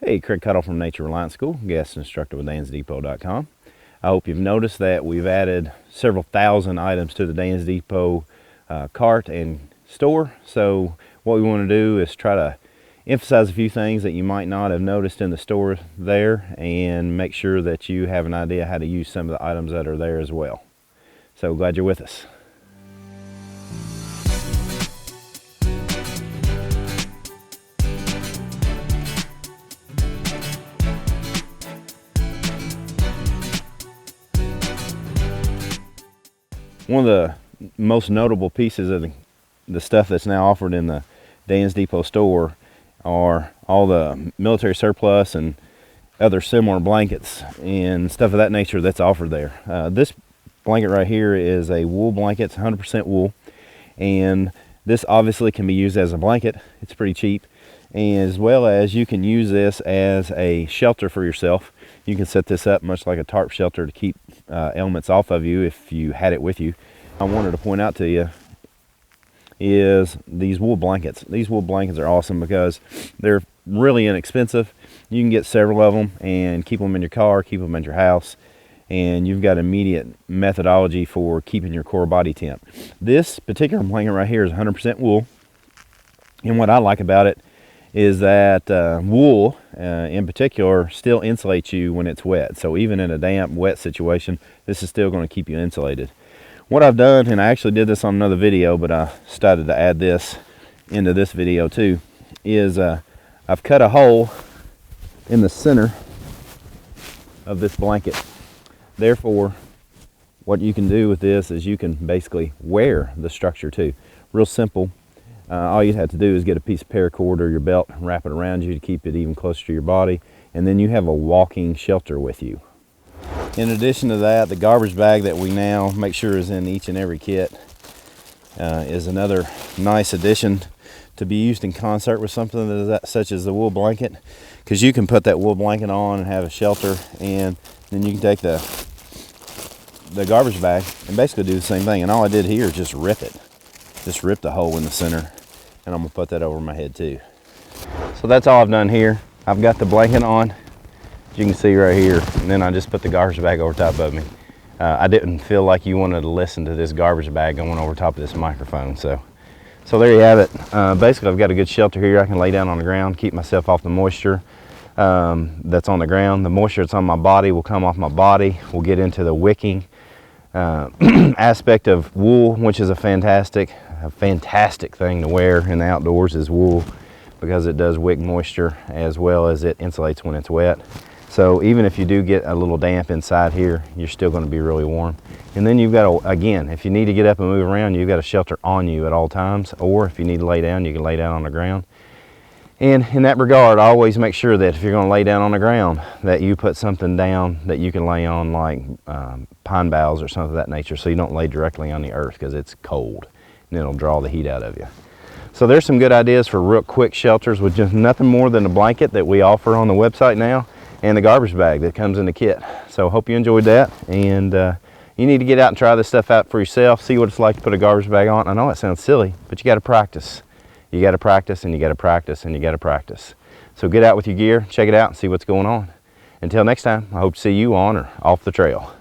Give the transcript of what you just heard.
Hey, Craig Cuttle from Nature Reliance School, guest instructor with dansdepot.com. I hope you've noticed that we've added several thousand items to the Dan's Depot cart and store. So what we want to do is try to emphasize a few things that you might not have noticed in the store there and make sure that you have an idea how to use some of the items that are there as well. So glad you're with us. One of the most notable pieces of the stuff that's now offered in the Dan's Depot store are all the military surplus and other similar blankets and stuff of that nature that's offered there. This blanket right here is a wool blanket. It's 100% wool, and this obviously can be used as a blanket. It's pretty cheap, and as well as you can use this as a shelter for yourself. You can set this up much like a tarp shelter to keep elements off of you if you had it with you. I wanted to point out to you is these wool blankets. These wool blankets are awesome because they're really inexpensive. You can get several of them and keep them in your car, keep them in your house, and you've got immediate methodology for keeping your core body temp. This particular blanket right here is 100% wool, and what I like about it is that wool in particular still insulates you when it's wet. So even in a damp, wet situation, this is still going to keep you insulated. What I've done, and I actually did this on another video, but I started to add this into this video too, is I've cut a hole in the center of this blanket. Therefore, what you can do with this is you can basically wear the structure too. Real simple. All you'd have to do is get a piece of paracord or your belt, wrap it around you to keep it even closer to your body, and then you have a walking shelter with you. In addition to that, the garbage bag that we now make sure is in each and every kit is another nice addition to be used in concert with something that such as the wool blanket, because you can put that wool blanket on and have a shelter, and then you can take the garbage bag and basically do the same thing. And all I did here is just rip it. Just rip the hole in the center, and I'm gonna put that over my head too. So that's all I've done here. I've got the blanket on, as you can see right here, and then I just put the garbage bag over top of me. I didn't feel like you wanted to listen to this garbage bag going over top of this microphone, so there you have it. Basically, I've got a good shelter here. I can lay down on the ground, keep myself off the moisture that's on the ground. The moisture that's on my body will come off my body. We'll get into the wicking aspect of wool, which is a fantastic thing to wear in the outdoors, is wool, because it does wick moisture as well as it insulates when it's wet. So even if you do get a little damp inside here, you're still going to be really warm. And then you've got to, again, if you need to get up and move around, you've got a shelter on you at all times, or if you need to lay down, you can lay down on the ground. And in that regard, I always make sure that if you're going to lay down on the ground, that you put something down that you can lay on, like pine boughs or something of that nature, so you don't lay directly on the earth because it's cold and it'll draw the heat out of you. So there's some good ideas for real quick shelters with just nothing more than a blanket that we offer on the website now, and the garbage bag that comes in the kit. So hope you enjoyed that, and you need to get out and try this stuff out for yourself, see what it's like to put a garbage bag on. I know it sounds silly, but you got to practice. You got to practice, and you got to practice, and you got to practice. So get out with your gear, check it out, and see what's going on. Until next time, I hope to see you on or off the trail.